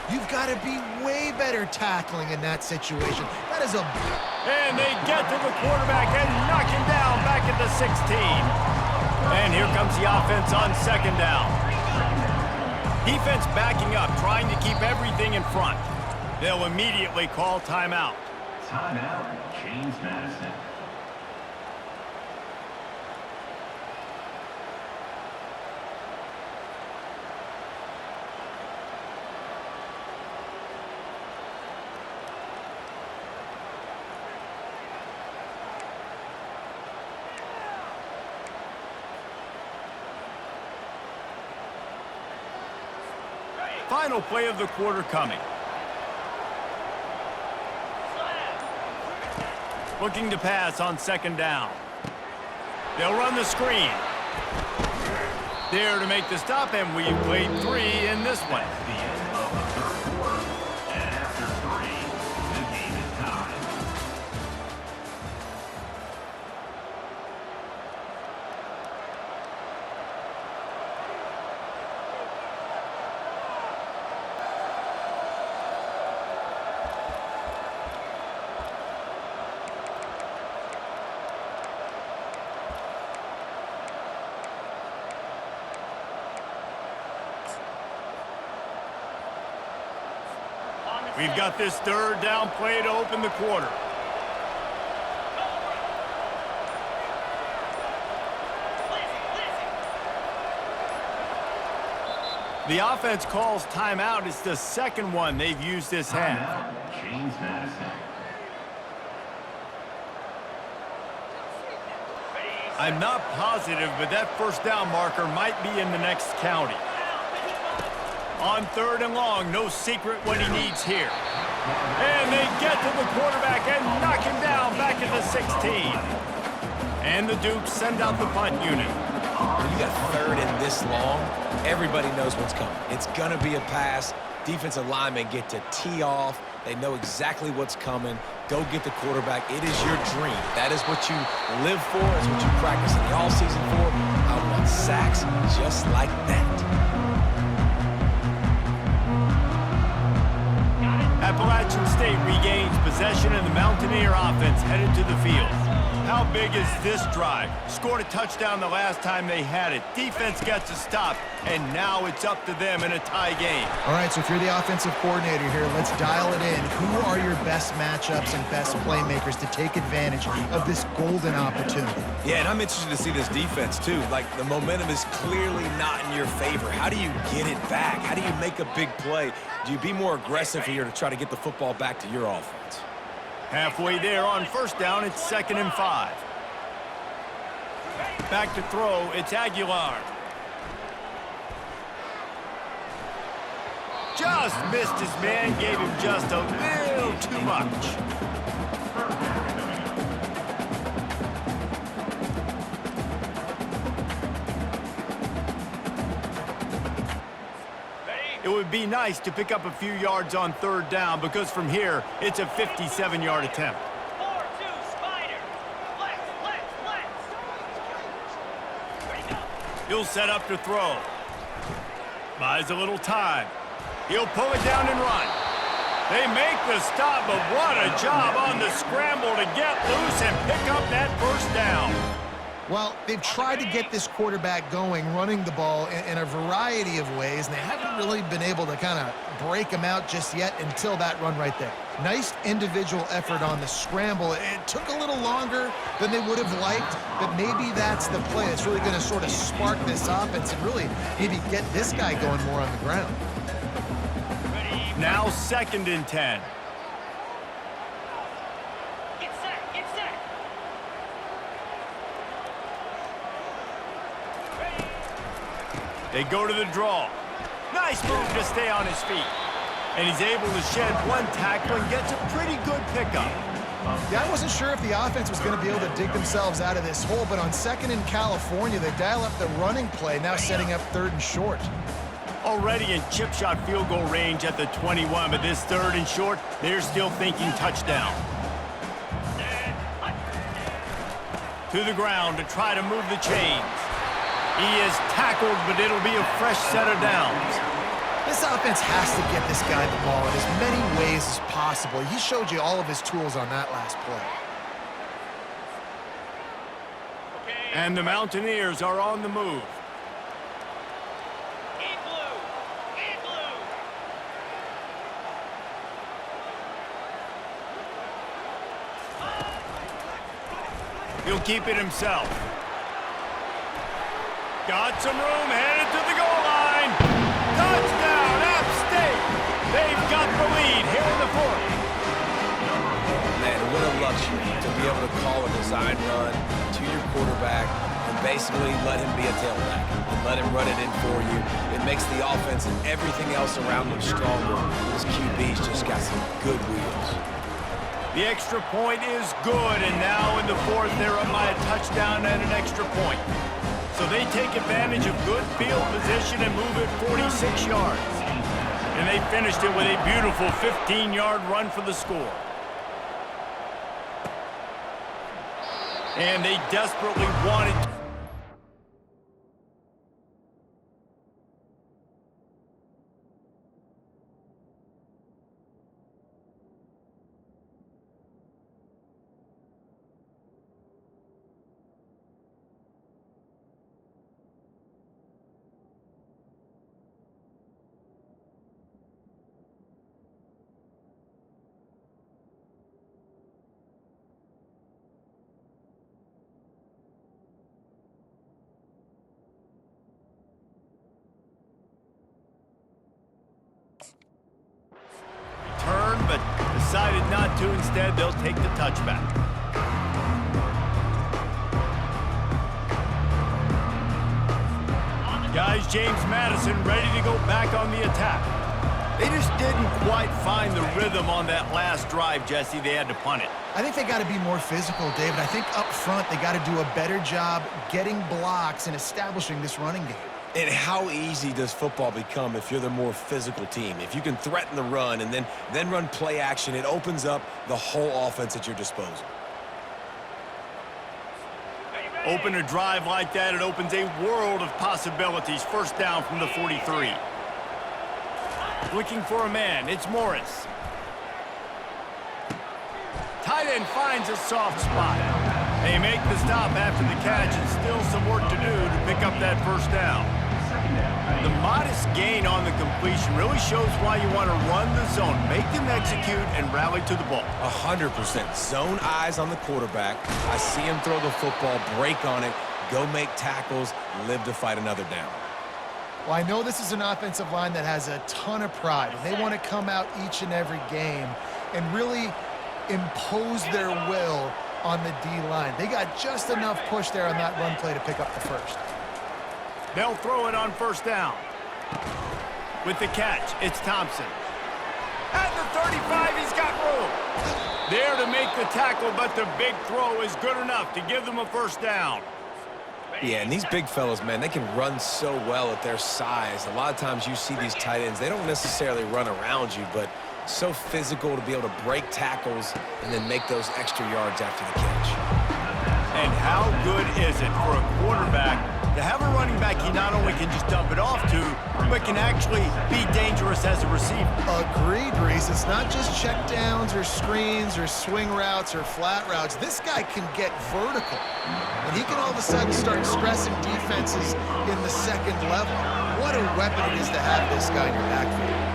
Speaker 3: You've got to be way better tackling in that situation. That is a...
Speaker 1: And they get to the quarterback and knock him down back at the 16. And here comes the offense on 2nd down. Defense backing up, trying to keep everything in front. They'll immediately call timeout.
Speaker 5: Timeout, James Madison.
Speaker 1: Final play of the quarter coming. Looking to pass on 2nd down. They'll run the screen. There to make the stop, and we've played 3 in this one.
Speaker 5: The end of the 3rd quarter, and after 3, the game is tied.
Speaker 1: We've got this 3rd down play to open the quarter. The offense calls timeout. It's the 2nd one they've used this half.
Speaker 5: Timeout, James Madison.
Speaker 1: I'm not positive, but that 1st down marker might be in the next county. On 3rd and long, no secret what he needs here. And they get to the quarterback and knock him down back at the 16. And the Dukes send out the punt unit.
Speaker 2: When you got 3rd and this long, everybody knows what's coming. It's going to be a pass. Defensive linemen get to tee off. They know exactly what's coming. Go get the quarterback. It is your dream. That is what you live for. It's what you practice in the offseason for. I want sacks just like that.
Speaker 1: Appalachian State regains possession and the Mountaineer offense headed to the field. How big is this drive? Scored a touchdown the last time they had it. Defense gets a stop, and now it's up to them in a tie game.
Speaker 3: All right, so if you're the offensive coordinator here, let's dial it in. Who are your best matchups and best playmakers to take advantage of this golden opportunity?
Speaker 2: Yeah, and I'm interested to see this defense, too. Like, the momentum is clearly not in your favor. How do you get it back? How do you make a big play? Do you be more aggressive here to try to get the football back to your offense?
Speaker 1: Halfway there on 1st down, it's 2nd and 5. Back to throw, it's Aguilar. Just missed his man, gave him just a little too much. It would be nice to pick up a few yards on 3rd down because from here, it's a 57-yard attempt.
Speaker 4: 4-2, Spider. Flex, flex, flex. Ready, go.
Speaker 1: He'll set up to throw. Buys a little time. He'll pull it down and run. They make the stop, but what a job on the scramble to get loose and pick up that 1st down.
Speaker 3: Well, they've tried to get this quarterback going, running the ball in a variety of ways, and they haven't really been able to kind of break him out just yet until that run right there. Nice individual effort on the scramble. It took a little longer than they would have liked, but maybe that's the play that's really going to sort of spark this offense and really maybe get this guy going more on the ground.
Speaker 1: Now 2nd and 10.
Speaker 4: Get set, get set.
Speaker 1: They go to the draw. Nice move to stay on his feet. And he's able to shed one tackle and gets a pretty good pickup.
Speaker 3: Yeah, I wasn't sure if the offense was going to be able to dig themselves out of this hole, but on 2nd and California, they dial up the running play, now setting up 3rd and short.
Speaker 1: Already in chip shot field goal range at the 21, but this 3rd and short, they're still thinking touchdown. To the ground to try to move the chains. He is tackled, but it'll be a fresh set of downs.
Speaker 3: This offense has to get this guy the ball in as many ways as possible. He showed you all of his tools on that last play.
Speaker 1: And the Mountaineers are on the move. He'll keep it himself. Got some room, headed to the goal line. Touchdown, App State. They've got the lead here in the 4th.
Speaker 2: Man, what a luxury to be able to call a design run to your quarterback and basically let him be a tailback and let him run it in for you. It makes the offense and everything else around him stronger. This QB's just got some good wheels.
Speaker 1: The extra point is good, and now in the 4th, they're up by a touchdown and an extra point. So they take advantage of good field position and move it 46 yards. And they finished it with a beautiful 15-yard run for the score. And they desperately wanted to. But decided not to. Instead, they'll take the touchback. Guys, James Madison ready to go back on the attack. They just didn't quite find the rhythm on that last drive, Jesse. They had to punt it.
Speaker 3: I think they got to be more physical, David. I think up front they got to do a better job getting blocks and establishing this running game.
Speaker 2: And how easy does football become if you're the more physical team? If you can threaten the run and then run play action, it opens up the whole offense at your disposal.
Speaker 1: Open a drive like that, it opens a world of possibilities. 1st down from the 43. Looking for a man, it's Morris. Tight end finds a soft spot. They make the stop after the catch, and still some work to do to pick up that 1st down. The modest gain on the completion really shows why you want to run the zone, make them execute, and rally to the ball.
Speaker 2: 100%. Zone eyes on the quarterback. I see him throw the football, break on it, go make tackles, live to fight another down.
Speaker 3: Well, I know this is an offensive line that has a ton of pride. They want to come out each and every game and really impose their will on the D-line. They got just enough push there on that run play to pick up the 1st.
Speaker 1: They'll throw it on 1st down. With the catch, it's Thompson. At the 35, he's got room. There to make the tackle, but the big throw is good enough to give them a 1st down.
Speaker 2: Yeah, and these big fellas, man, they can run so well at their size. A lot of times you see these tight ends, they don't necessarily run around you, but so physical to be able to break tackles and then make those extra yards after the catch.
Speaker 1: And how good is it for a quarterback to have a running back he not only can just dump it off to, but can actually be dangerous as a receiver?
Speaker 3: Agreed, Reese. It's not just check downs or screens or swing routes or flat routes. This guy can get vertical. And he can all of a sudden start stressing defenses in the 2nd level. What a weapon it is to have this guy in your backfield.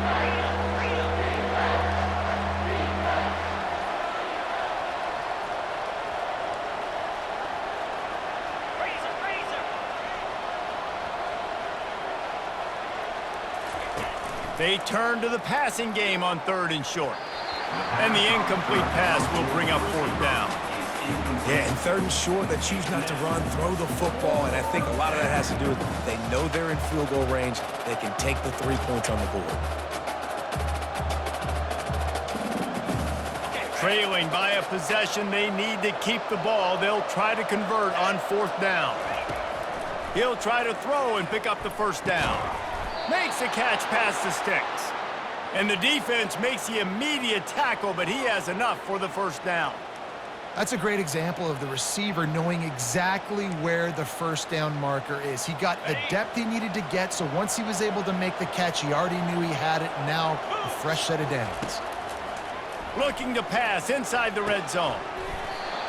Speaker 1: They turn to the passing game on 3rd and short. And the incomplete pass will bring up 4th down.
Speaker 2: Yeah, and 3rd and short, they choose not to run, throw the football, and I think a lot of that has to do with they know they're in field goal range. They can take the 3 points on the board.
Speaker 1: Trailing by a possession, they need to keep the ball. They'll try to convert on 4th down. He'll try to throw and pick up the first down. Makes a catch past the sticks. And the defense makes the immediate tackle, but he has enough for the first down.
Speaker 3: That's a great example of the receiver knowing exactly where the first down marker is. He got the depth he needed to get, so once he was able to make the catch, he already knew he had it. Now, a fresh set of downs.
Speaker 1: Looking to pass inside the red zone.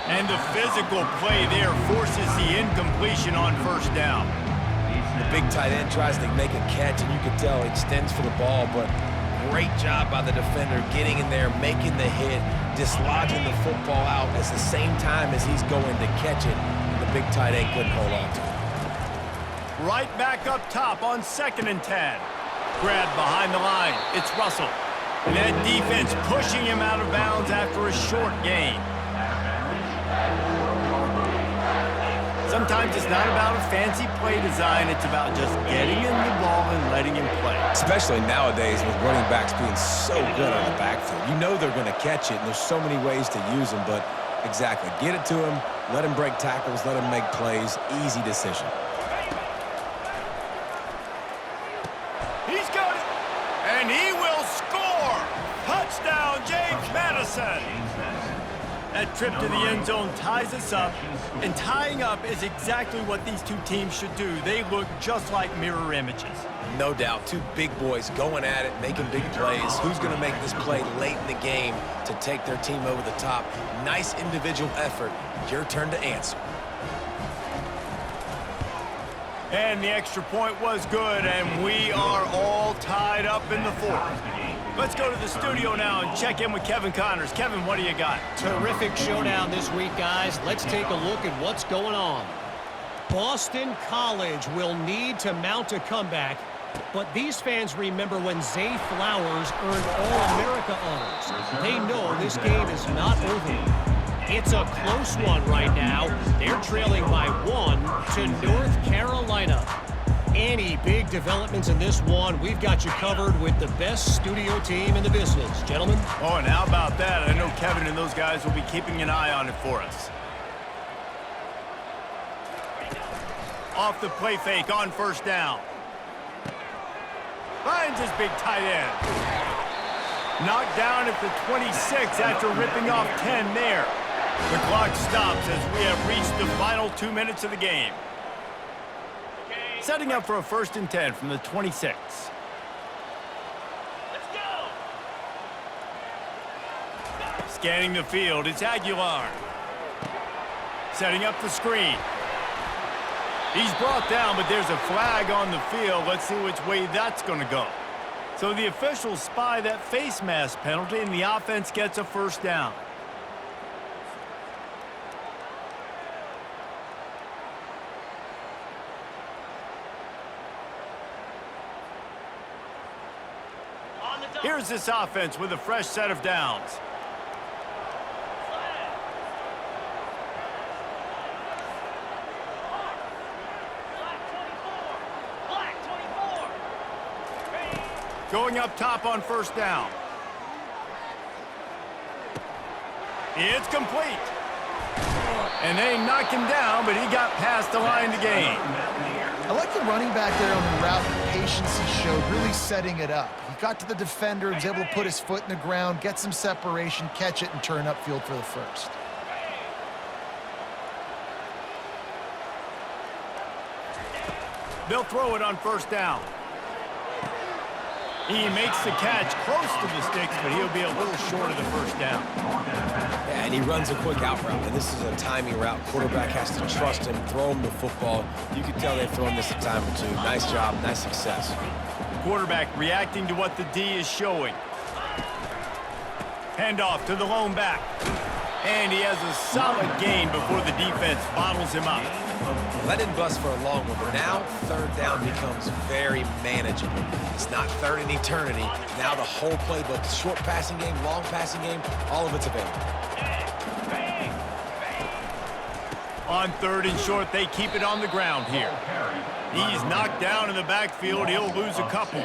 Speaker 1: And the physical play there forces the incompletion on first down.
Speaker 2: The big tight end tries to make a catch, and you can tell he extends for the ball, but great job by the defender getting in there, making the hit, dislodging the football out at the same time as he's going to catch it, and the big tight end couldn't hold on to it.
Speaker 1: Right back up top on 2nd and 10. Grabbed behind the line. It's Russell. And that defense pushing him out of bounds after a short gain. Sometimes it's not about a fancy play design. It's about just getting him the ball and letting him play.
Speaker 2: Especially nowadays with running backs being so good on the backfield. You know they're going to catch it, and there's so many ways to use them, but exactly. Get it to him, let him break tackles, let him make plays. Easy decision.
Speaker 1: He's got it, and he will score! Touchdown, James Madison! That trip to the end zone ties us up, and tying up is exactly what these two teams should do. They look just like mirror images.
Speaker 2: No doubt, two big boys going at it, making big plays. Who's going to make this play late in the game to take their team over the top? Nice individual effort. Your turn to answer.
Speaker 1: And the extra point was good, and we are all tied up in the 4th. Let's go to the studio now and check in with Kevin Connors. Kevin, what do you got?
Speaker 6: Terrific showdown this week, guys. Let's take a look at what's going on. Boston College will need to mount a comeback, but these fans remember when Zay Flowers earned All-America honors. They know this game is not over. It's a close one right now. They're trailing by 1 to North Carolina. Any big developments in this one, we've got you covered with the best studio team in the business. Gentlemen?
Speaker 1: Oh, and how about that? I know Kevin and those guys will be keeping an eye on it for us. Off the play fake on 1st down. Finds his big tight end. Knocked down at the 26 after ripping off 10 there. The clock stops as we have reached the final 2 minutes of the game. Setting up for a 1st and 10 from the 26.
Speaker 4: Let's go!
Speaker 1: Scanning the field, it's Aguilar. Setting up the screen. He's brought down, but there's a flag on the field. Let's see which way that's going to go. So the officials spy that face mask penalty, and the offense gets a 1st down. Here's this offense with a fresh set of downs.
Speaker 4: Black 24.
Speaker 1: Going up top on 1st down. It's complete. And they knock him down, but he got past the line to gain.
Speaker 3: I like the running back there on the route, the patience he showed, really setting it up. He got to the defender, was able to put his foot in the ground, get some separation, catch it, and turn upfield for the 1st.
Speaker 1: They'll throw it on 1st down. He makes the catch close to the sticks, but he'll be a little short of the 1st down.
Speaker 2: Yeah, and he runs a quick out route, and this is a timing route. Quarterback has to trust him, throw him the football. You can tell they've thrown this a time or two. Nice job, nice success.
Speaker 1: Quarterback reacting to what the D is showing. Handoff to the lone back. And he has a solid gain before the defense bottles him up.
Speaker 2: Let him bust for a long one, but now 3rd down becomes very manageable. It's not 3rd in eternity. Now the whole playbook, short passing game, long passing game, all of it's available.
Speaker 1: On 3rd and short, they keep it on the ground here. He's knocked down in the backfield. He'll lose a couple.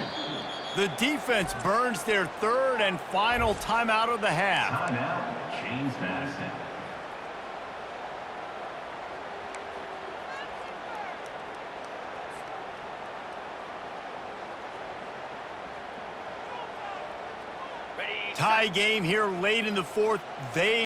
Speaker 1: The defense burns their 3rd and final timeout of the half.
Speaker 5: James Madison.
Speaker 1: Tie game here late in the fourth. They